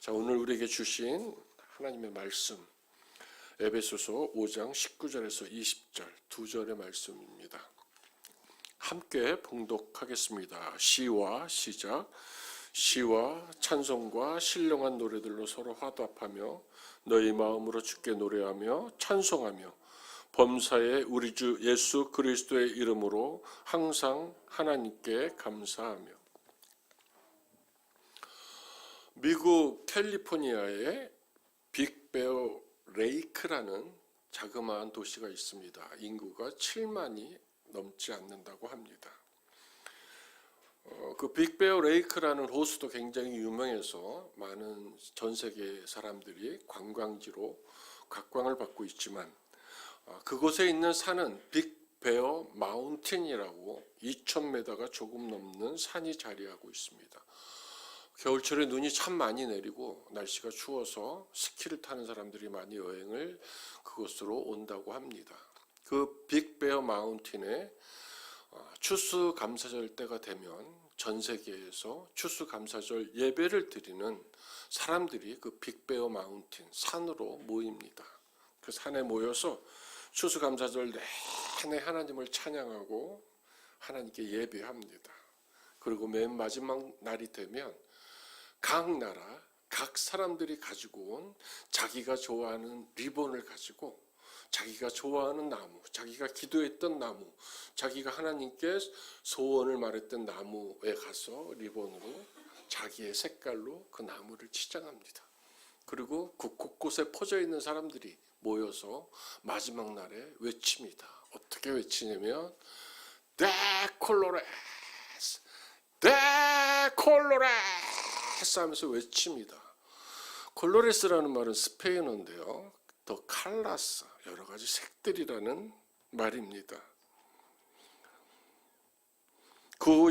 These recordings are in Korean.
자, 오늘 우리에게 주신 하나님의 말씀 에베소서 5장 19절에서 20절 두 절의 말씀입니다. 함께 봉독하겠습니다. 시와 시작. 시와 찬송과 신령한 노래들로 서로 화답하며 너희 마음으로 주께 노래하며 찬송하며 범사의 우리 주 예수 그리스도의 이름으로 항상 하나님께 감사하며. 미국 캘리포니아의 빅베어 레이크라는 자그마한 도시가 있습니다. 인구가 7만이 넘지 않는다고 합니다. 그 빅베어 레이크라는 호수도 굉장히 유명해서 많은 전 세계 사람들이 관광지로 각광을 받고 있지만 그곳에 있는 산은 빅베어 마운틴이라고 2,000m가 조금 넘는 산이 자리하고 있습니다. 겨울철에 눈이 참 많이 내리고 날씨가 추워서 스키를 타는 사람들이 많이 여행을 그곳으로 온다고 합니다. 그 빅베어 마운틴에 추수감사절 때가 되면 전 세계에서 추수감사절 예배를 드리는 사람들이 그 빅베어 마운틴 산으로 모입니다. 그 산에 모여서 추수감사절 내내 하나님을 찬양하고 하나님께 예배합니다. 그리고 맨 마지막 날이 되면 각 나라, 각 사람들이 가지고 온 자기가 좋아하는 리본을 가지고 자기가 좋아하는 나무, 자기가 기도했던 나무, 자기가 하나님께 소원을 말했던 나무에 가서 리본으로 자기의 색깔로 그 나무를 치장합니다. 그리고 그 곳곳에 퍼져 있는 사람들이 모여서 마지막 날에 외칩니다. 어떻게 외치냐면 데콜로레스, 데콜로레스 하면서 외칩니다. 콜로레스라는 말은 스페인어인데요. 더 칼라스, 여러 가지 색들이라는 말입니다.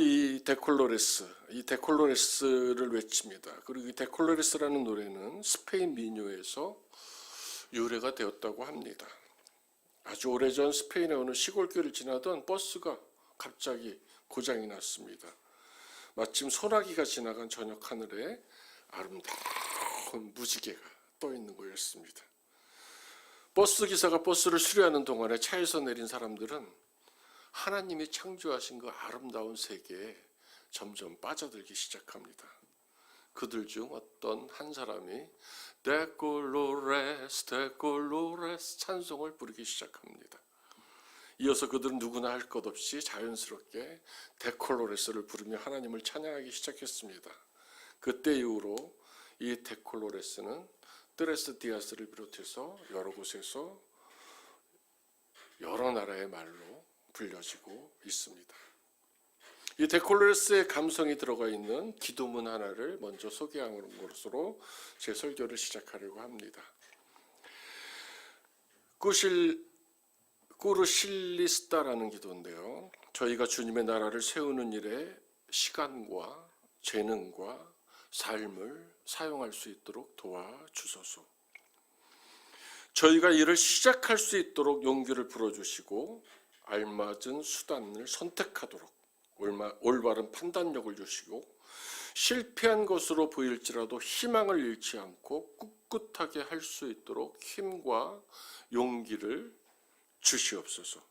이 데콜로레스를 외칩니다. 그리고 이 데콜로레스라는 노래는 스페인 민요에서 유래가 되었다고 합니다. 아주 오래전 스페인의 어느 시골길을 지나던 버스가 갑자기 고장이 났습니다. 마침 소나기가 지나간 저녁 하늘에 아름다운 무지개가 떠 있는 거였습니다. 버스 기사가 버스를 수리하는 동안에 차에서 내린 사람들은 하나님이 창조하신 그 아름다운 세계에 점점 빠져들기 시작합니다. 그들 중 어떤 한 사람이 데콜로레스 데콜로레스 찬송을 부르기 시작합니다. 이어서 그들은 누구나 할 것 없이 자연스럽게 데콜로레스를 부르며 하나님을 찬양하기 시작했습니다. 그때 이후로 이 데콜로레스는 트레스 디아스를 비롯해서 여러 곳에서 여러 나라의 말로 불려지고 있습니다. 이 데콜로레스의 감성이 들어가 있는 기도문 하나를 먼저 소개하는 것으로 제 설교를 시작하려고 합니다. 꾸르실리스타라는 기도인데요. 저희가 주님의 나라를 세우는 일에 시간과 재능과 삶을 사용할 수 있도록 도와주소서. 저희가 일을 시작할 수 있도록 용기를 불어주시고 알맞은 수단을 선택하도록 올바른 판단력을 주시고 실패한 것으로 보일지라도 희망을 잃지 않고 꿋꿋하게 할 수 있도록 힘과 용기를 주시옵소서.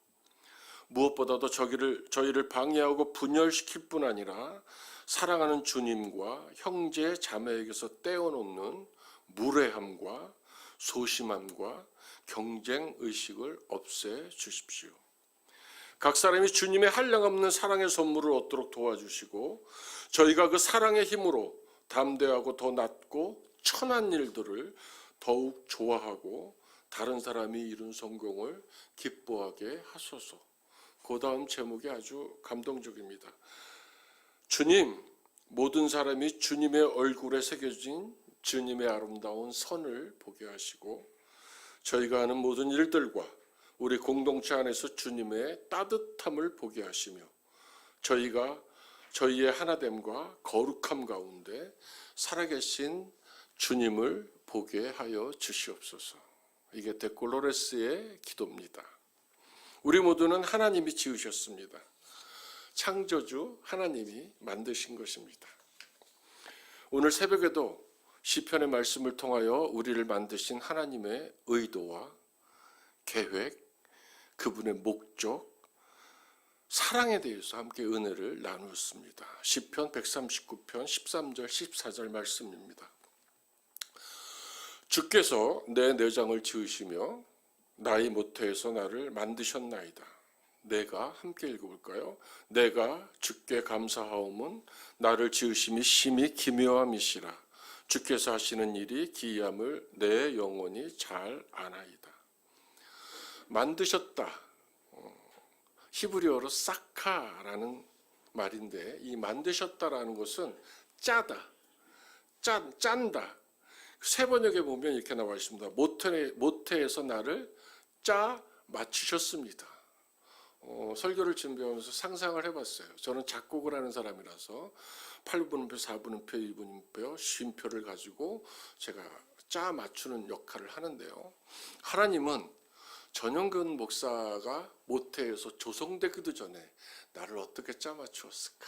무엇보다도 저희를 방해하고 분열시킬 뿐 아니라 사랑하는 주님과 형제 자매에게서 떼어놓는 무례함과 소심함과 경쟁의식을 없애 주십시오. 각 사람이 주님의 한량없는 사랑의 선물을 얻도록 도와주시고 저희가 그 사랑의 힘으로 담대하고 더 낫고 천한 일들을 더욱 좋아하고 다른 사람이 이룬 성공을 기뻐하게 하소서. 그 다음 제목이 아주 감동적입니다. 주님, 모든 사람이 주님의 얼굴에 새겨진 주님의 아름다운 선을 보게 하시고 저희가 하는 모든 일들과 우리 공동체 안에서 주님의 따뜻함을 보게 하시며 저희의 하나됨과 거룩함 가운데 살아계신 주님을 보게 하여 주시옵소서. 이게 데콜로레스의 기도입니다. 우리 모두는 하나님이 지으셨습니다. 창조주 하나님이 만드신 것입니다. 오늘 새벽에도 시편의 말씀을 통하여 우리를 만드신 하나님의 의도와 계획, 그분의 목적, 사랑에 대해서 함께 은혜를 나누었습니다. 시편 139편 13절 14절 말씀입니다. 주께서 내 내장을 지으시며 나의 모태에서 나를 만드셨나이다. 내가 함께 읽어볼까요? 내가 주께 감사하오문 나를 지으심이 심히 기묘함이시라. 주께서 하시는 일이 기이함을 내 영혼이 잘 아나이다. 만드셨다. 히브리어로 사카라는 말인데 이 만드셨다라는 것은 짜다, 짠다. 세 번역에 보면 이렇게 나와 있습니다. 모태에서 나를 짜 맞추셨습니다. 설교를 준비하면서 상상을 해봤어요. 저는 작곡을 하는 사람이라서 8분음표, 4분음표, 2분음표, 쉼표를 가지고 제가 짜 맞추는 역할을 하는데요. 하나님은 전영근 목사가 모태에서 조성되기도 전에 나를 어떻게 짜 맞추었을까?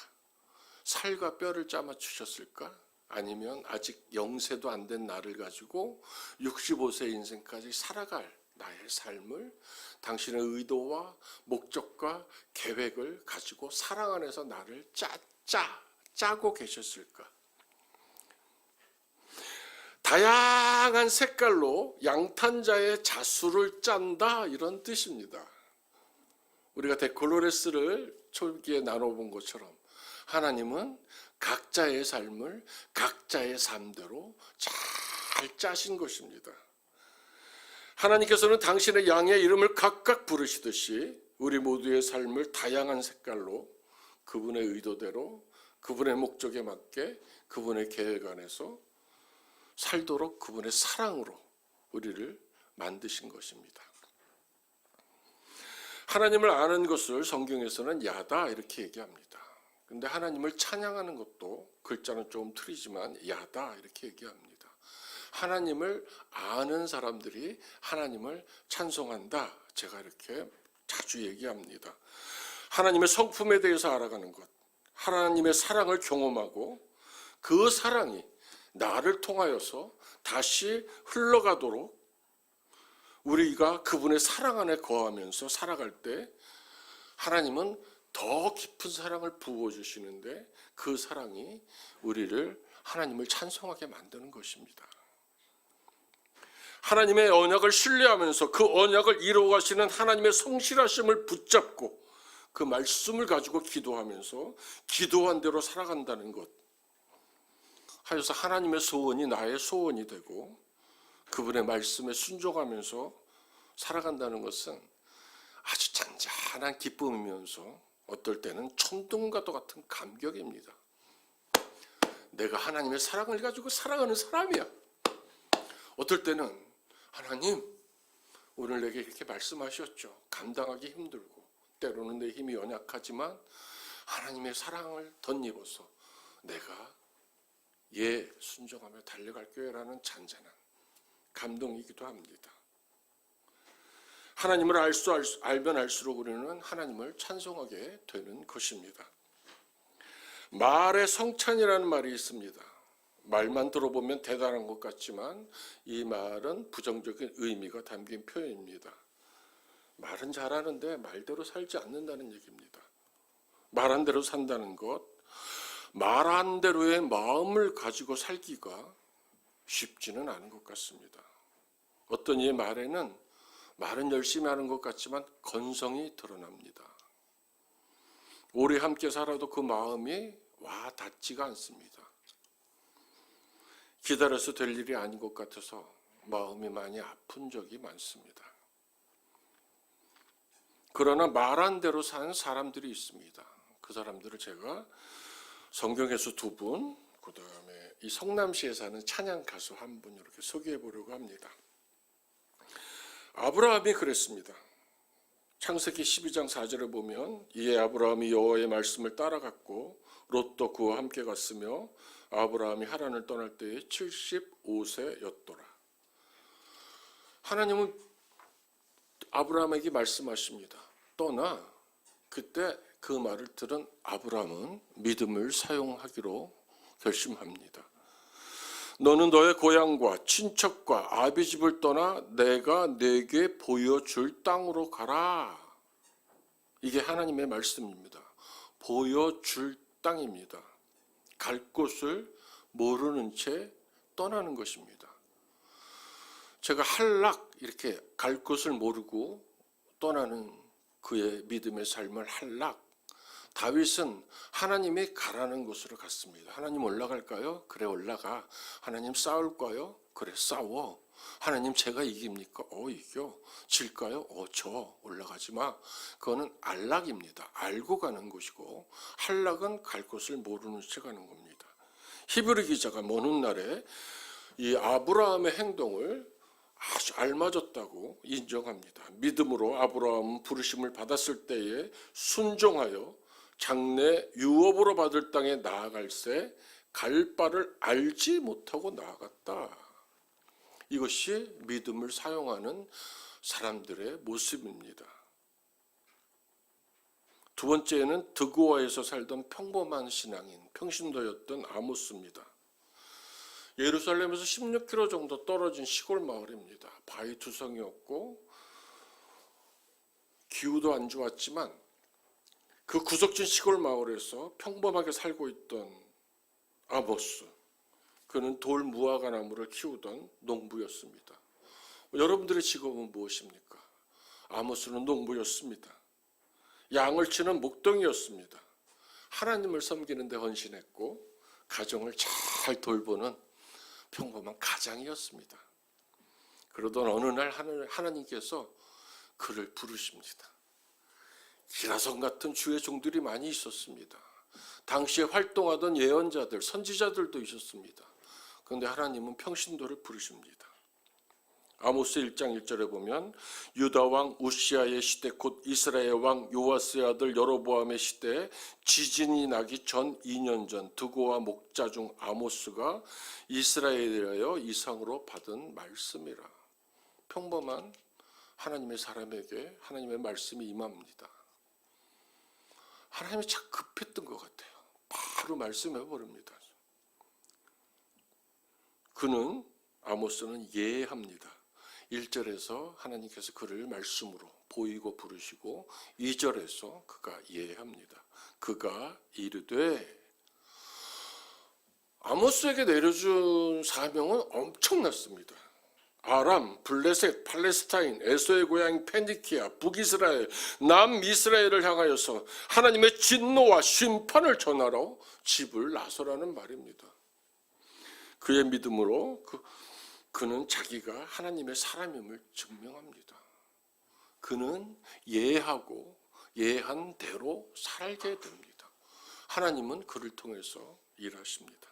살과 뼈를 짜 맞추셨을까? 아니면 아직 영세도 안 된 나를 가지고 65세 인생까지 살아갈 나의 삶을 당신의 의도와 목적과 계획을 가지고 사랑 안에서 나를 짜고 계셨을까? 다양한 색깔로 양탄자의 자수를 짠다 이런 뜻입니다. 우리가 데콜로레스를 초기에 나눠본 것처럼 하나님은 각자의 삶을 각자의 삶대로 잘 짜신 것입니다. 하나님께서는 당신의 양의 이름을 각각 부르시듯이 우리 모두의 삶을 다양한 색깔로 그분의 의도대로 그분의 목적에 맞게 그분의 계획 안에서 살도록 그분의 사랑으로 우리를 만드신 것입니다. 하나님을 아는 것을 성경에서는 야다 이렇게 얘기합니다. 근데 하나님을 찬양하는 것도 글자는 조금 틀리지만 야다 이렇게 얘기합니다. 하나님을 아는 사람들이 하나님을 찬송한다. 제가 이렇게 자주 얘기합니다. 하나님의 성품에 대해서 알아가는 것, 하나님의 사랑을 경험하고 그 사랑이 나를 통하여서 다시 흘러가도록 우리가 그분의 사랑 안에 거하면서 살아갈 때 하나님은 더 깊은 사랑을 부어주시는데 그 사랑이 우리를 하나님을 찬송하게 만드는 것입니다. 하나님의 언약을 신뢰하면서 그 언약을 이루어가시는 하나님의 성실하심을 붙잡고 그 말씀을 가지고 기도하면서 기도한 대로 살아간다는 것 하여서 하나님의 소원이 나의 소원이 되고 그분의 말씀에 순종하면서 살아간다는 것은 아주 잔잔한 기쁨이면서 어떨 때는 천둥과도 같은 감격입니다. 내가 하나님의 사랑을 가지고 살아가는 사람이야. 어떨 때는 하나님 오늘 내게 이렇게 말씀하셨죠. 감당하기 힘들고 때로는 내 힘이 연약하지만 하나님의 사랑을 덧입어서 내가 순종하며 달려갈게요라는 잔잔한 감동이기도 합니다. 하나님을 알면 알수록 우리는 하나님을 찬송하게 되는 것입니다. 말의 성찬이라는 말이 있습니다. 말만 들어보면 대단한 것 같지만 이 말은 부정적인 의미가 담긴 표현입니다. 말은 잘하는데 말대로 살지 않는다는 얘기입니다. 말한 대로 산다는 것, 말한 대로의 마음을 가지고 살기가 쉽지는 않은 것 같습니다. 어떤 이의 말에는 말은 열심히 하는 것 같지만 건성이 드러납니다. 오래 함께 살아도 그 마음이 와 닿지가 않습니다. 기다려서 될 일이 아닌 것 같아서 마음이 많이 아픈 적이 많습니다. 그러나 말한 대로 산 사람들이 있습니다. 그 사람들을 제가 성경에서 2분, 그 다음에 이 성남시에 사는 찬양 가수 1분 이렇게 소개해 보려고 합니다. 아브라함이 그랬습니다. 창세기 12장 4절에 보면 이에 아브라함이 여호와의 말씀을 따라갔고 롯도 그와 함께 갔으며 아브라함이 하란을 떠날 때에 75세였더라. 하나님은 아브라함에게 말씀하십니다. 떠나. 그때 그 말을 들은 아브라함은 믿음을 사용하기로 결심합니다. 너는 너의 고향과 친척과 아비집을 떠나 내가 네게 보여줄 땅으로 가라. 이게 하나님의 말씀입니다. 보여줄 땅입니다. 갈 곳을 모르는 채 떠나는 것입니다. 제가 할락 이렇게 갈 곳을 모르고 떠나는 그의 믿음의 삶을 할락. 다윗은 하나님이 가라는 곳으로 갔습니다. 하나님 올라갈까요? 그래 올라가. 하나님 싸울까요? 그래 싸워. 하나님 제가 이깁니까? 이겨. 질까요? 져. 올라가지 마. 그거는 알락입니다. 알고 가는 곳이고 할락은 갈 곳을 모르는 채 가는 겁니다. 히브리 기자가 먼 훗날에 이 아브라함의 행동을 아주 알맞았다고 인정합니다. 믿음으로 아브라함은 부르심을 받았을 때에 순종하여 장래 유업으로 받을 땅에 나아갈새 갈 바를 알지 못하고 나아갔다. 이것이 믿음을 사용하는 사람들의 모습입니다. 두 번째는 드고아에서 살던 평범한 신앙인, 평신도였던 아모스입니다. 예루살렘에서 16km 정도 떨어진 시골 마을입니다. 바위 두성이었고 기후도 안 좋았지만 그 구석진 시골 마을에서 평범하게 살고 있던 아모스, 그는 돌 무화과 나무를 키우던 농부였습니다. 여러분들의 직업은 무엇입니까? 아모스는 농부였습니다. 양을 치는 목동이었습니다. 하나님을 섬기는 데 헌신했고 가정을 잘 돌보는 평범한 가장이었습니다. 그러던 어느 날 하나님께서 그를 부르십니다. 기라성 같은 주의 종들이 많이 있었습니다. 당시에 활동하던 예언자들, 선지자들도 있었습니다. 그런데 하나님은 평신도를 부르십니다. 아모스 1장 1절에 보면 유다 왕 우시아의 시대 곧 이스라엘 왕 요아스의 아들 여로보암의 시대에 지진이 나기 전 2년 전 드고와 목자 중 아모스가 이스라엘에 대하여 이상으로 받은 말씀이라. 평범한 하나님의 사람에게 하나님의 말씀이 임합니다. 하나님이 참 급했던 것 같아요. 바로 말씀해 버립니다. 아모스는 예합니다. 1절에서 하나님께서 그를 말씀으로 보이고 부르시고 2절에서 그가 예합니다. 그가 이르되, 아모스에게 내려준 사명은 엄청났습니다. 아람, 블레셋, 팔레스타인, 에서의 고향 페니키아, 북이스라엘, 남이스라엘을 향하여서 하나님의 진노와 심판을 전하러 집을 나서라는 말입니다. 그의 믿음으로 그는 자기가 하나님의 사람임을 증명합니다. 그는 예하고 예한 대로 살게 됩니다. 하나님은 그를 통해서 일하십니다.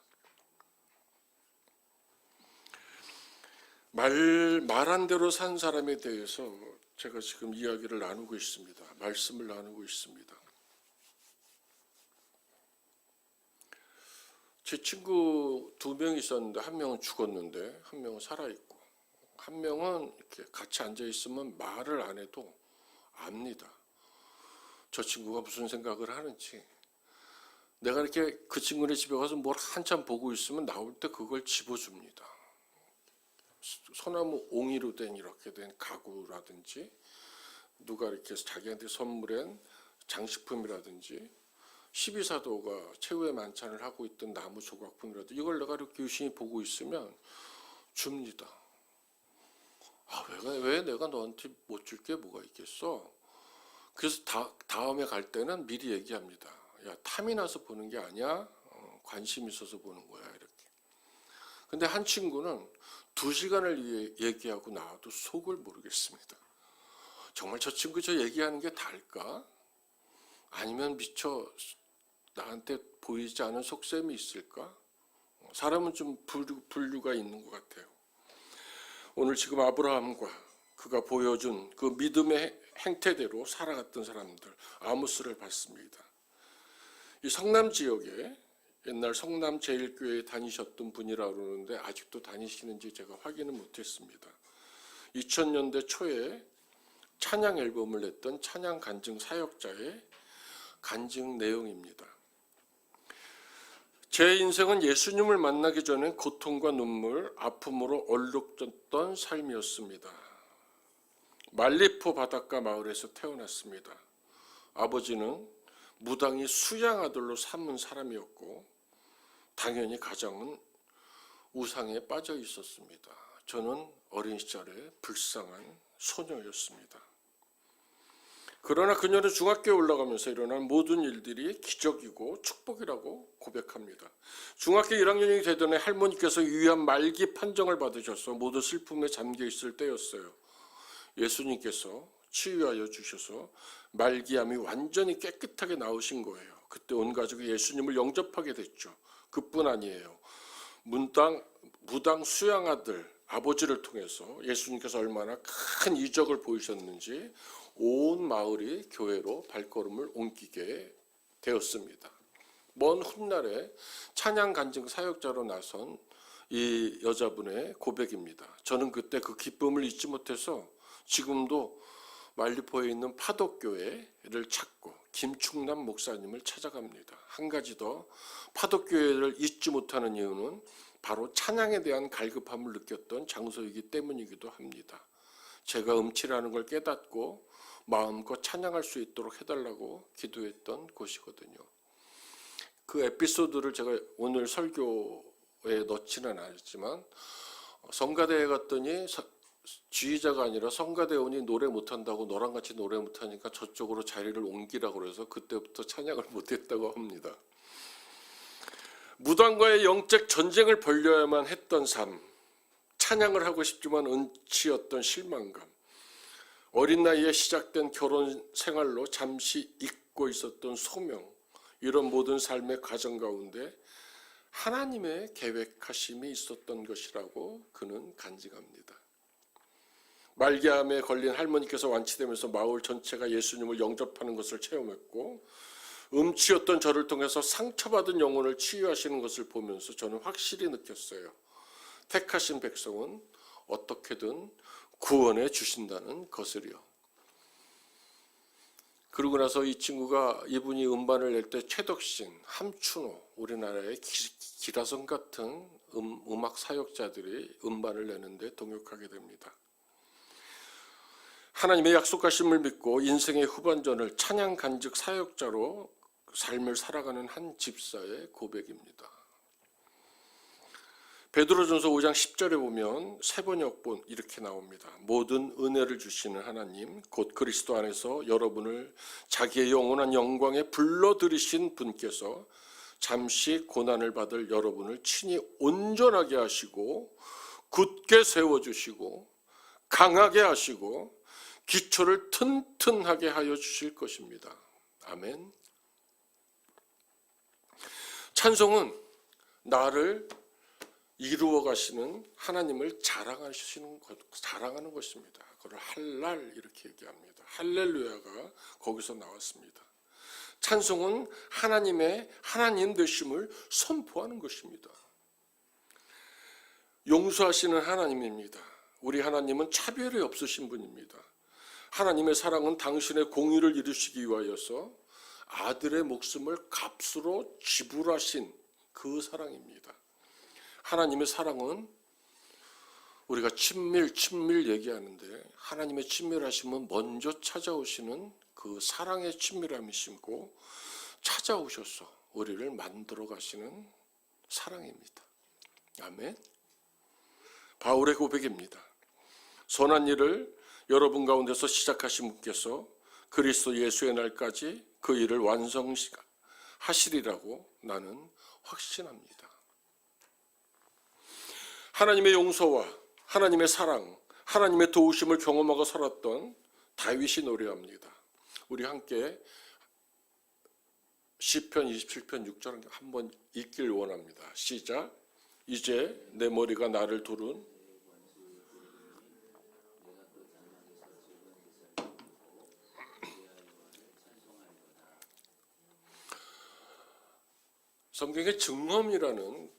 말한 대로 산 사람에 대해서 제가 지금 이야기를 나누고 있습니다. 말씀을 나누고 있습니다. 제 친구 2명 있었는데 한 명은 죽었는데 한 명은 살아있고, 한 명은 이렇게 같이 앉아 있으면 말을 안 해도 압니다. 저 친구가 무슨 생각을 하는지. 내가 이렇게 그 친구네 집에 가서 뭘 한참 보고 있으면 나올 때 그걸 집어줍니다. 소나무 옹이로 된 이렇게 된 가구라든지, 누가 이렇게 자기한테 선물한 장식품이라든지, 12사도가 최후의 만찬을 하고 있던 나무 조각품이라도 이걸 내가 이렇게 유심히 보고 있으면 줍니다. 왜 내가 너한테 못 줄 게 뭐가 있겠어? 그래서 다음에 갈 때는 미리 얘기합니다. 야, 탐이 나서 보는 게 아니야. 관심 있어서 보는 거야. 이렇게. 근데 한 친구는 2시간을 얘기하고 나와도 속을 모르겠습니다. 정말 저 친구 저 얘기하는 게 다일까? 아니면 미처 나한테 보이지 않은 속셈이 있을까? 사람은 좀 분류가 있는 것 같아요. 오늘 지금 아브라함과 그가 보여준 그 믿음의 행태대로 살아갔던 사람들, 아모스를 봤습니다. 이 성남 지역에 옛날 성남 제일교회에 다니셨던 분이라고 그러는데 아직도 다니시는지 제가 확인은 못했습니다. 2000년대 초에 찬양 앨범을 냈던 찬양 간증 사역자의 간증 내용입니다. 제 인생은 예수님을 만나기 전에 고통과 눈물, 아픔으로 얼룩졌던 삶이었습니다. 말리포 바닷가 마을에서 태어났습니다. 아버지는 무당이 수양 아들로 삼은 사람이었고 당연히 가정은 우상에 빠져 있었습니다. 저는 어린 시절에 불쌍한 소녀였습니다. 그러나 그녀는 중학교에 올라가면서 일어난 모든 일들이 기적이고 축복이라고 고백합니다. 중학교 1학년이 되던 해 할머니께서 위암 말기 판정을 받으셔서 모두 슬픔에 잠겨 있을 때였어요. 예수님께서 치유하여 주셔서 말기암이 완전히 깨끗하게 나으신 거예요. 그때 온 가족이 예수님을 영접하게 됐죠. 그뿐 아니에요. 무당 수양아들 아버지를 통해서 예수님께서 얼마나 큰 이적을 보이셨는지 온 마을이 교회로 발걸음을 옮기게 되었습니다. 먼 훗날에 찬양 간증 사역자로 나선 이 여자분의 고백입니다. 저는 그때 그 기쁨을 잊지 못해서 지금도 말리포에 있는 파독교회를 찾고 김충남 목사님을 찾아갑니다. 한 가지 더 파독교회를 잊지 못하는 이유는 바로 찬양에 대한 갈급함을 느꼈던 장소이기 때문이기도 합니다. 제가 음치라는 걸 깨닫고 마음껏 찬양할 수 있도록 해달라고 기도했던 곳이거든요. 그 에피소드를 제가 오늘 설교에 넣지는 않았지만 성가대에 갔더니 지휘자가 아니라 성가대원이 노래 못한다고 너랑 같이 노래 못하니까 저쪽으로 자리를 옮기라고 그래서 그때부터 찬양을 못했다고 합니다. 무당과의 영적 전쟁을 벌려야만 했던 삶, 찬양을 하고 싶지만 은치였던 실망감, 어린 나이에 시작된 결혼 생활로 잠시 잊고 있었던 소명, 이런 모든 삶의 과정 가운데 하나님의 계획하심이 있었던 것이라고 그는 간증합니다. 말기암에 걸린 할머니께서 완치되면서 마을 전체가 예수님을 영접하는 것을 체험했고 음치였던 저를 통해서 상처받은 영혼을 치유하시는 것을 보면서 저는 확실히 느꼈어요. 택하신 백성은 어떻게든 구원해 주신다는 것을요. 그러고 나서 이분이 음반을 낼 때 최덕신, 함춘호, 우리나라의 기라성 같은 음악 사역자들이 음반을 내는데 동역하게 됩니다. 하나님의 약속하심을 믿고 인생의 후반전을 찬양 간증 사역자로 삶을 살아가는 한 집사의 고백입니다. 베드로전서 5장 10절에 보면 세 번역본 이렇게 나옵니다. 모든 은혜를 주시는 하나님 곧 그리스도 안에서 여러분을 자기의 영원한 영광에 불러들이신 분께서 잠시 고난을 받을 여러분을 친히 온전하게 하시고 굳게 세워주시고 강하게 하시고 기초를 튼튼하게 하여 주실 것입니다. 아멘. 찬송은 나를 이루어 가시는 하나님을 자랑하는 것입니다. 그걸 할랄 이렇게 얘기합니다. 할렐루야가 거기서 나왔습니다. 찬송은 하나님의 하나님 되심을 선포하는 것입니다. 용서하시는 하나님입니다. 우리 하나님은 차별이 없으신 분입니다. 하나님의 사랑은 당신의 공의를 이루시기 위하여서 아들의 목숨을 값으로 지불하신 그 사랑입니다. 하나님의 사랑은 우리가 친밀 얘기하는데 하나님의 친밀하심은 먼저 찾아오시는 그 사랑의 친밀함이시고 찾아오셔서 우리를 만들어 가시는 사랑입니다. 아멘. 바울의 고백입니다. 선한 일을 여러분 가운데서 시작하신 분께서 그리스도 예수의 날까지 그 일을 완성하시리라고 나는 확신합니다. 하나님의 용서와 하나님의 사랑, 하나님의 도우심을 경험하고 살았던 다윗이 노래합니다. 우리 함께 시편 27편 6절 한번 읽길 원합니다. 시작. 이제 내 머리가 나를 두른 성경에 증언이라는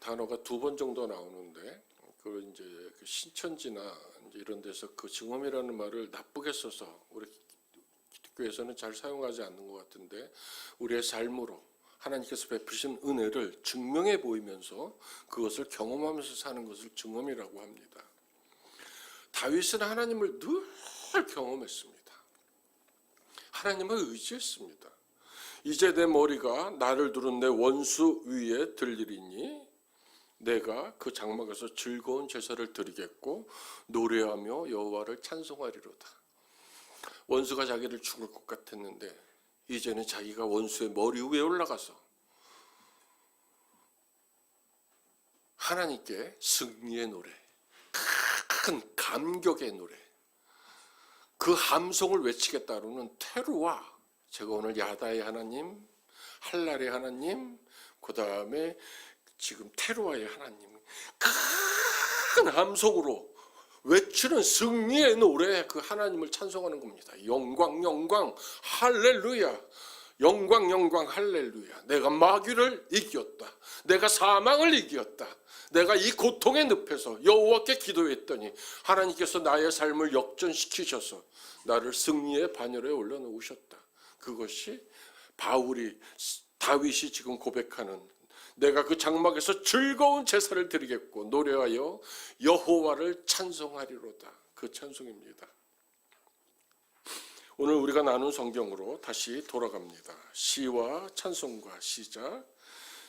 단어가 2번 정도 나오는데 그 이제 신천지나 이제 이런 데서 그 증언이라는 말을 나쁘게 써서 우리 기독교에서는 잘 사용하지 않는 것 같은데 우리의 삶으로 하나님께서 베푸신 은혜를 증명해 보이면서 그것을 경험하면서 사는 것을 증언이라고 합니다. 다윗은 하나님을 늘 경험했습니다. 하나님을 의지했습니다. 이제 내 머리가 나를 두른 내 원수 위에 들리리니 내가 그 장막에서 즐거운 제사를 드리겠고 노래하며 여호와를 찬송하리로다. 원수가 자기를 죽을 것 같았는데 이제는 자기가 원수의 머리 위에 올라가서 하나님께 승리의 노래, 큰 감격의 노래, 그 함성을 외치겠다로는 테루와, 제가 오늘 야다의 하나님, 할랄의 하나님, 그 다음에 지금 테루와의 하나님, 큰 함성으로 외치는 승리의 노래, 그 하나님을 찬송하는 겁니다. 영광 영광 할렐루야, 영광 영광 할렐루야. 내가 마귀를 이겼다. 내가 사망을 이겼다. 내가 이 고통의 늪에서 여호와께 기도했더니 하나님께서 나의 삶을 역전시키셔서 나를 승리의 반열에 올려놓으셨다. 그것이 다윗이 지금 고백하는, 내가 그 장막에서 즐거운 제사를 드리겠고 노래하여 여호와를 찬송하리로다. 그 찬송입니다. 오늘 우리가 나눈 성경으로 다시 돌아갑니다. 시와 찬송과 시작.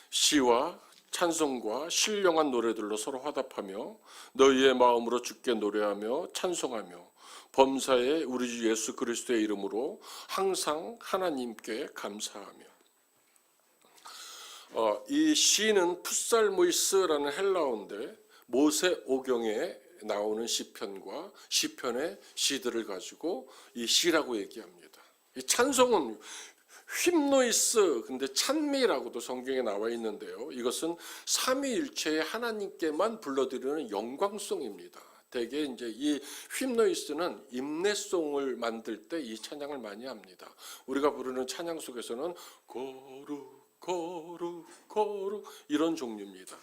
시와 찬송과 신령한 노래들로 서로 화답하며 너희의 마음으로 주께 노래하며 찬송하며 범사의 우리 주 예수 그리스도의 이름으로 항상 하나님께 감사하며. 이 시는 풋살모이스라는 헬라어인데 모세오경에 나오는 시편과 시편의 시들을 가지고 이 시라고 얘기합니다. 이 찬송은 휄노이스, 근데 찬미라고도 성경에 나와 있는데요. 이것은 삼위일체의 하나님께만 불러드리는 영광송입니다. 대개 이제 이 휄노이스는 임내송을 만들 때 이 찬양을 많이 합니다. 우리가 부르는 찬양 속에서는 거룩 거룩 거룩 이런 종류입니다.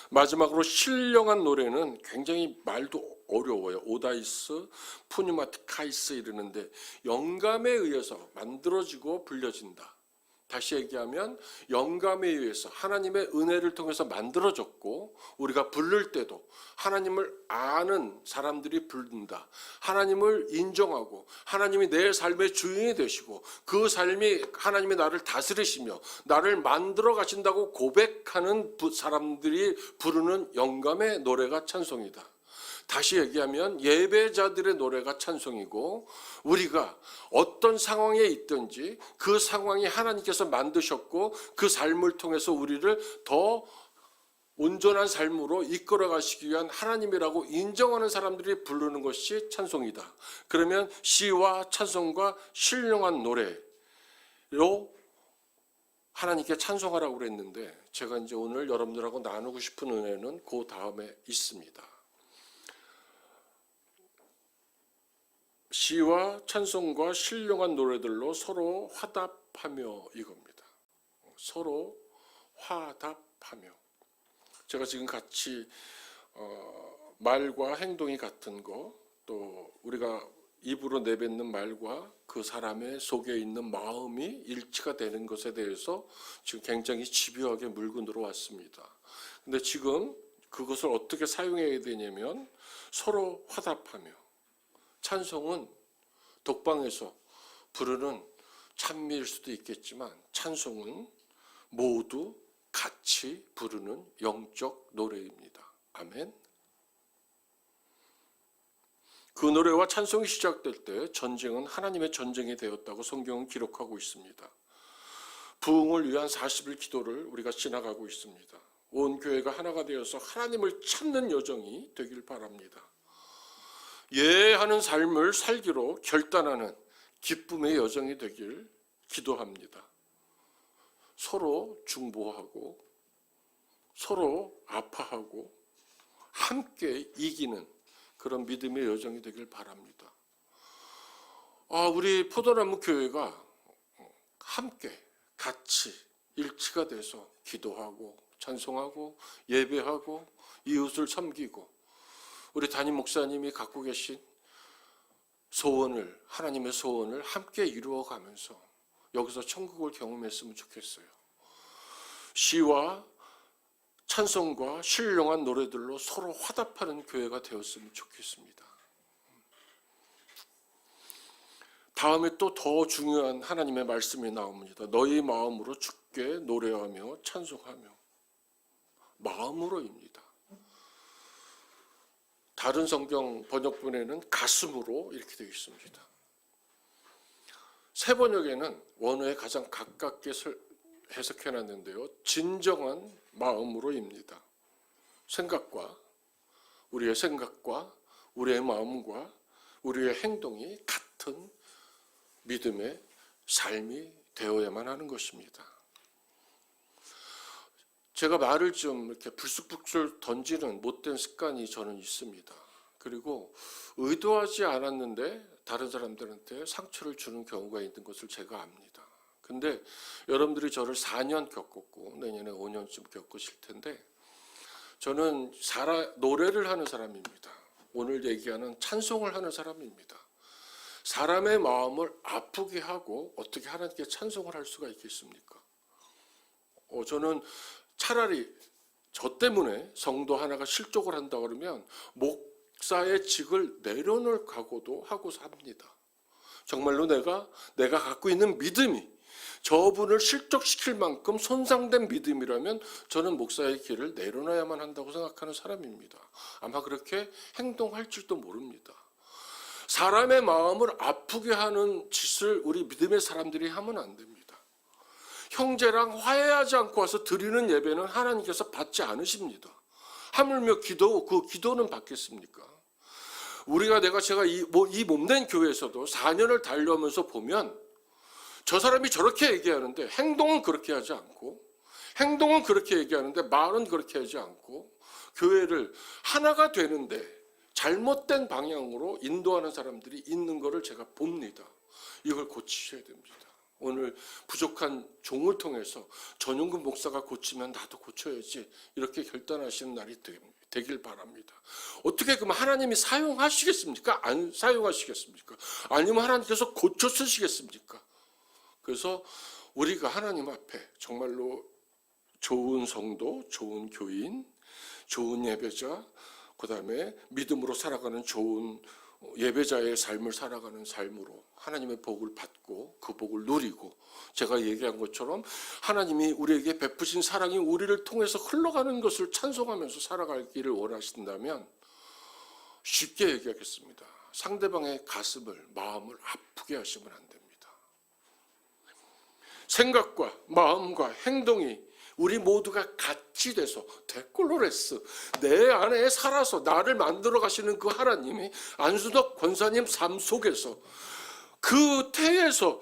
마지막으로 신령한 노래는 굉장히 말도 어려워요. 오다이스, 푸뉴마티카이스 이러는데 영감에 의해서 만들어지고 불려진다. 다시 얘기하면 영감에 의해서 하나님의 은혜를 통해서 만들어졌고 우리가 부를 때도 하나님을 아는 사람들이 부른다. 하나님을 인정하고 하나님이 내 삶의 주인이 되시고 그 삶이 하나님이 나를 다스리시며 나를 만들어 가신다고 고백하는 사람들이 부르는 영감의 노래가 찬송이다. 다시 얘기하면 예배자들의 노래가 찬송이고 우리가 어떤 상황에 있든지 그 상황이 하나님께서 만드셨고 그 삶을 통해서 우리를 더 온전한 삶으로 이끌어 가시기 위한 하나님이라고 인정하는 사람들이 부르는 것이 찬송이다. 그러면 시와 찬송과 신령한 노래로 하나님께 찬송하라고 그랬는데 제가 이제 오늘 여러분들하고 나누고 싶은 은혜는 그 다음에 있습니다. 시와 찬송과 신령한 노래들로 서로 화답하며 이겁니다. 서로 화답하며. 제가 지금 같이 말과 행동이 같은 거, 또 우리가 입으로 내뱉는 말과 그 사람의 속에 있는 마음이 일치가 되는 것에 대해서 지금 굉장히 집요하게 물고 들어왔습니다. 근데 지금 그것을 어떻게 사용해야 되냐면 서로 화답하며. 찬송은 독방에서 부르는 찬미일 수도 있겠지만 찬송은 모두 같이 부르는 영적 노래입니다. 아멘. 그 노래와 찬송이 시작될 때 전쟁은 하나님의 전쟁이 되었다고 성경은 기록하고 있습니다. 부흥을 위한 40일 기도를 우리가 지나가고 있습니다. 온 교회가 하나가 되어서 하나님을 찾는 여정이 되길 바랍니다. 예하는 삶을 살기로 결단하는 기쁨의 여정이 되길 기도합니다. 서로 중보하고 서로 아파하고 함께 이기는 그런 믿음의 여정이 되길 바랍니다. 우리 포도나무 교회가 함께 같이 일치가 돼서 기도하고 찬송하고 예배하고 이웃을 섬기고 우리 담임 목사님이 갖고 계신 소원을, 하나님의 소원을 함께 이루어가면서 여기서 천국을 경험했으면 좋겠어요. 시와 찬송과 신령한 노래들로 서로 화답하는 교회가 되었으면 좋겠습니다. 다음에 또 더 중요한 하나님의 말씀이 나옵니다. 너희 마음으로 주께 노래하며 찬송하며. 마음으로입니다. 다른 성경 번역본에는 가슴으로 이렇게 되어 있습니다. 새 번역에는 원어에 가장 가깝게 해석해놨는데요. 진정한 마음으로입니다. 우리의 생각과 우리의 마음과 우리의 행동이 같은 믿음의 삶이 되어야만 하는 것입니다. 제가 말을 좀 이렇게 불쑥불쑥 던지는 못된 습관이 저는 있습니다. 그리고 의도하지 않았는데 다른 사람들한테 상처를 주는 경우가 있는 것을 제가 압니다. 근데 여러분들이 저를 4년 겪었고 내년에 5년쯤 겪으실 텐데 저는 노래를 하는 사람입니다. 오늘 얘기하는 찬송을 하는 사람입니다. 사람의 마음을 아프게 하고 어떻게 하나님께 찬송을 할 수가 있겠습니까? 저는 차라리 저 때문에 성도 하나가 실족을 한다 그러면 목사의 직을 내려놓을 각오도 하고 삽니다. 정말로 내가 갖고 있는 믿음이 저분을 실족시킬 만큼 손상된 믿음이라면 저는 목사의 길을 내려놔야만 한다고 생각하는 사람입니다. 아마 그렇게 행동할지도 모릅니다. 사람의 마음을 아프게 하는 짓을 우리 믿음의 사람들이 하면 안 됩니다. 형제랑 화해하지 않고 와서 드리는 예배는 하나님께서 받지 않으십니다. 하물며 그 기도는 받겠습니까? 제가 이 몸된 교회에서도 4년을 달려오면서 보면 저 사람이 저렇게 얘기하는데 행동은 그렇게 하지 않고, 행동은 그렇게 얘기하는데 말은 그렇게 하지 않고, 교회를 하나가 되는데 잘못된 방향으로 인도하는 사람들이 있는 것을 제가 봅니다. 이걸 고치셔야 됩니다. 오늘 부족한 종을 통해서 전용근 목사가 고치면 나도 고쳐야지 이렇게 결단하시는 날이 되길 바랍니다. 어떻게 그러면 하나님이 사용하시겠습니까? 안 사용하시겠습니까? 아니면 하나님께서 고쳐 쓰시겠습니까? 그래서 우리가 하나님 앞에 정말로 좋은 성도, 좋은 교인, 좋은 예배자, 그 다음에 믿음으로 살아가는 좋은 예배자의 삶을 살아가는 삶으로 하나님의 복을 받고 그 복을 누리고 제가 얘기한 것처럼 하나님이 우리에게 베푸신 사랑이 우리를 통해서 흘러가는 것을 찬송하면서 살아가기를 원하신다면 쉽게 얘기하겠습니다. 상대방의 가슴을, 마음을 아프게 하시면 안 됩니다. 생각과 마음과 행동이 우리 모두가 같이 돼서 데콜로레스, 내 안에 살아서 나를 만들어 가시는 그 하나님이 안수덕 권사님 삶 속에서 그 태에서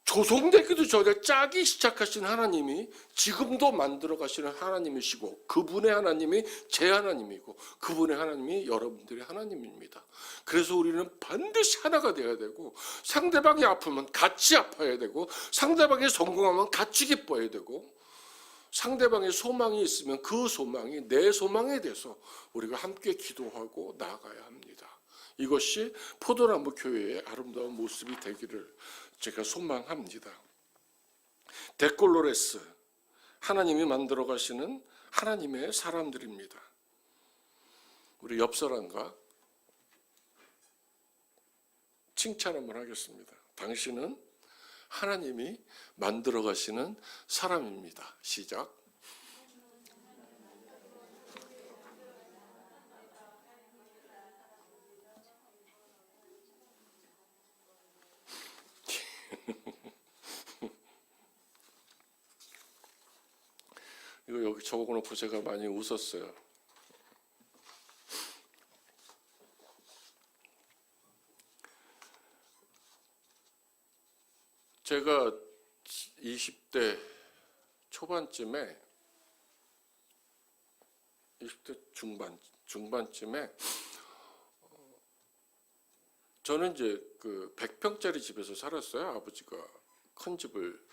조성되기도 전에 짜기 시작하신 하나님이 지금도 만들어 가시는 하나님이시고 그분의 하나님이 제 하나님이고 그분의 하나님이 여러분들의 하나님입니다. 그래서 우리는 반드시 하나가 되어야 되고 상대방이 아프면 같이 아파야 되고 상대방이 성공하면 같이 기뻐야 되고 상대방의 소망이 있으면 그 소망이 내 소망에 대해서 우리가 함께 기도하고 나아가야 합니다. 이것이 포도나무 교회의 아름다운 모습이 되기를 제가 소망합니다. 데콜로레스, 하나님이 만들어 가시는 하나님의 사람들입니다. 우리 옆 사람과 칭찬 한번 하겠습니다. 당신은 하나님이 만들어 가시는 사람입니다. 시작. 이거 여기 적어놓고 제가 많이 웃었어요. 제가 20대 초반쯤에 20대 중반쯤에 저는 이제 그 100평짜리 집에서 살았어요. 아버지가 큰 집을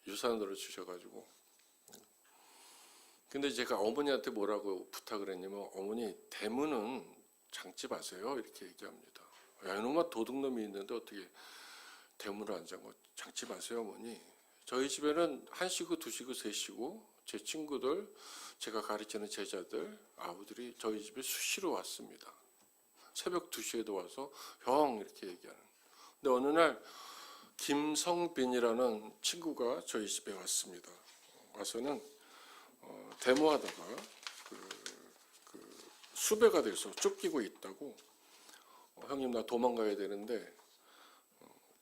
유산으로 주셔가지고. 근데 제가 어머니한테 뭐라고 부탁을 했냐면 어머니 대문은 장치 마세요 이렇게 얘기합니다. 야 이놈아 도둑놈이 있는데 어떻게 대문을 안 잠궈 장치 마세요 어머니. 저희 집에는 1시고 2시고 3시고 제 친구들, 제가 가르치는 제자들, 아우들이 저희 집에 수시로 왔습니다. 새벽 2시에도 와서 형 이렇게 얘기하는. 근데 어느 날 김성빈이라는 친구가 저희 집에 왔습니다. 와서는 데모하다가 수배가 돼서 쫓기고 있다고, 형님 나 도망가야 되는데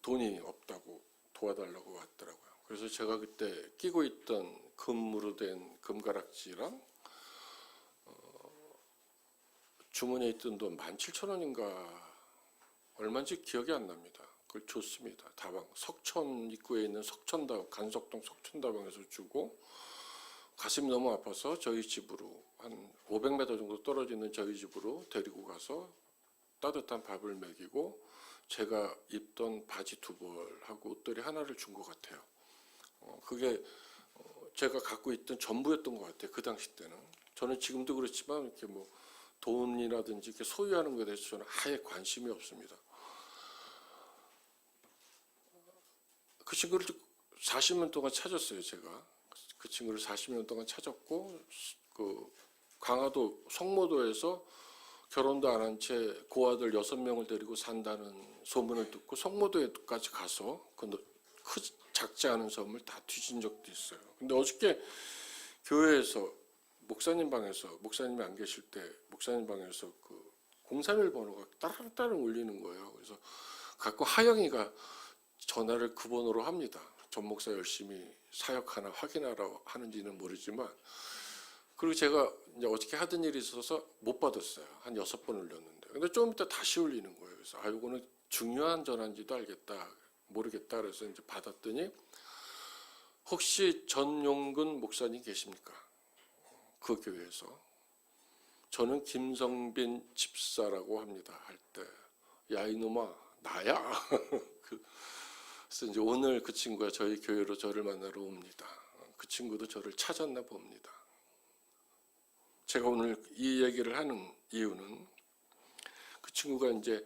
돈이 없다고 도와달라고 왔더라고요. 그래서 제가 그때 끼고 있던 금으로 된 금가락지랑 주머니에 있던 돈 17,000원인가 얼마인지 기억이 안 납니다. 그걸 줬습니다. 다방 석천 입구에 있는 석천다방, 간석동 석천다방에서 주고, 가슴이 너무 아파서 저희 집으로 한 500m 정도 떨어지는 저희 집으로 데리고 가서 따뜻한 밥을 먹이고 제가 입던 바지 2벌하고 옷들이 하나를 준 것 같아요. 그게 제가 갖고 있던 전부였던 것 같아요. 그 당시 때는. 저는 지금도 그렇지만 이렇게 뭐 돈이라든지 이렇게 소유하는 것에 대해서 저는 아예 관심이 없습니다. 그 친구를 40년 동안 찾았어요. 제가 그 친구를 40년 동안 찾았고, 그 강화도 성모도에서 결혼도 안 한 채 고아들 6명을 데리고 산다는 소문을 듣고 성모도에까지 가서 그 작지 않은 섬을 다 뒤진 적도 있어요. 근데 어저께 교회에서 목사님 방에서, 목사님이 안 계실 때 목사님 방에서 그 031 번호가 따랑따랑 울리는 거예요. 그래서 갖고 하영이가 전화를 그 번호로 합니다. 전 목사 열심히 사역하나 확인하러 하는지는 모르지만, 그리고 제가 이제 어떻게 하던 일이 있어서 못 받았어요. 한 6번 울렸는데. 근데 좀 이따 다시 울리는 거예요. 그래서 이거는 중요한 전화인지도 모르겠다. 그래서 이제 받았더니, 혹시 전용근 목사님 계십니까? 그 교회에서. 저는 김성빈 집사라고 합니다. 할 때, 야 이놈아 나야. 그래서 이제 오늘 그 친구가 저희 교회로 저를 만나러 옵니다. 그 친구도 저를 찾았나 봅니다. 제가 오늘 이 얘기를 하는 이유는, 그 친구가 이제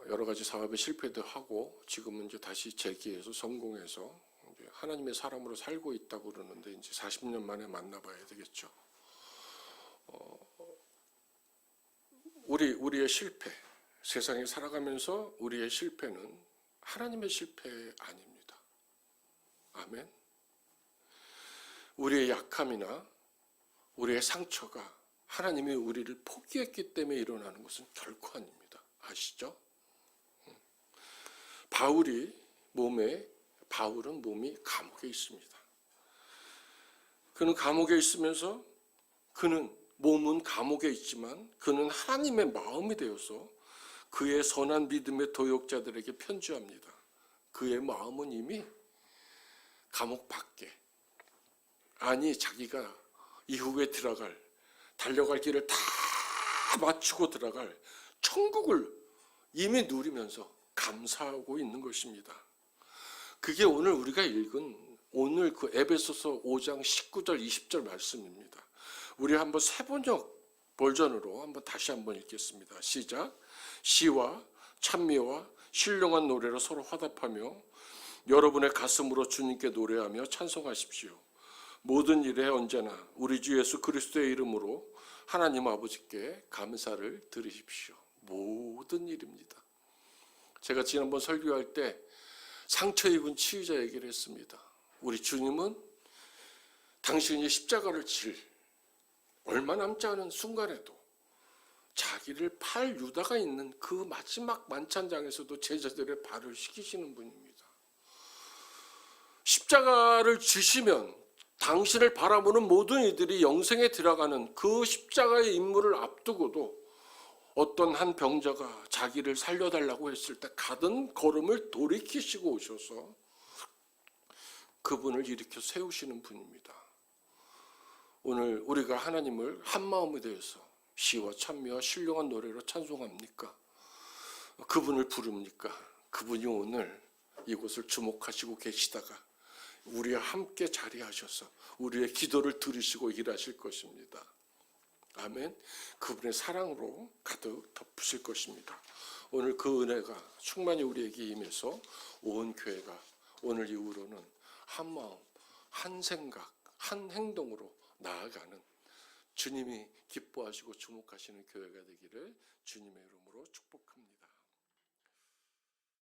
여러 가지 사업에 실패도 하고 지금은 이제 다시 재기해서 성공해서 이제 하나님의 사람으로 살고 있다고 그러는데, 이제 40년 만에 만나봐야 되겠죠. 우리의 실패, 세상에 살아가면서 우리의 실패는 하나님의 실패 아닙니다. 아멘. 우리의 약함이나 우리의 상처가 하나님이 우리를 포기했기 때문에 일어나는 것은 결코 아닙니다. 아시죠? 바울은 몸이 감옥에 있습니다. 그는 감옥에 있으면서, 그는 몸은 감옥에 있지만 그는 하나님의 마음이 되어서 그의 선한 믿음의 도역자들에게 편지합니다. 그의 마음은 이미 감옥 밖에, 아니 자기가 이후에 달려갈 길을 다 맞추고 들어갈 천국을 이미 누리면서 감사하고 있는 것입니다. 그게 오늘 우리가 읽은 오늘 그 에베소서 5장 19절 20절 말씀입니다. 우리 한번 세번역 버전으로 다시 한번 읽겠습니다. 시작. 시와 찬미와 신령한 노래로 서로 화답하며 여러분의 가슴으로 주님께 노래하며 찬송하십시오. 모든 일에 언제나 우리 주 예수 그리스도의 이름으로 하나님 아버지께 감사를 드리십시오. 모든 일입니다. 제가 지난번 설교할 때 상처 입은 치유자 얘기를 했습니다. 우리 주님은 당신이 십자가를 질 얼마 남지 않은 순간에도 자기를 팔 유다가 있는 그 마지막 만찬장에서도 제자들의 발을 씻기시는 분입니다. 십자가를 지시면 당신을 바라보는 모든 이들이 영생에 들어가는 그 십자가의 임무를 앞두고도 어떤 한 병자가 자기를 살려달라고 했을 때 가던 걸음을 돌이키시고 오셔서 그분을 일으켜 세우시는 분입니다. 오늘 우리가 하나님을 한 마음이 되어서 시와 찬미와 신령한 노래로 찬송합니까? 그분을 부릅니까? 그분이 오늘 이곳을 주목하시고 계시다가 우리와 함께 자리하셔서 우리의 기도를 들으시고 일하실 것입니다. 아멘. 그분의 사랑으로 가득 덮으실 것입니다. 오늘 그 은혜가 충만히 우리에게 임해서 온 교회가 오늘 이후로는 한 마음, 한 생각, 한 행동으로 나아가는 주님이 기뻐하시고 주목하시는 교회가 되기를 주님의 이름으로 축복합니다.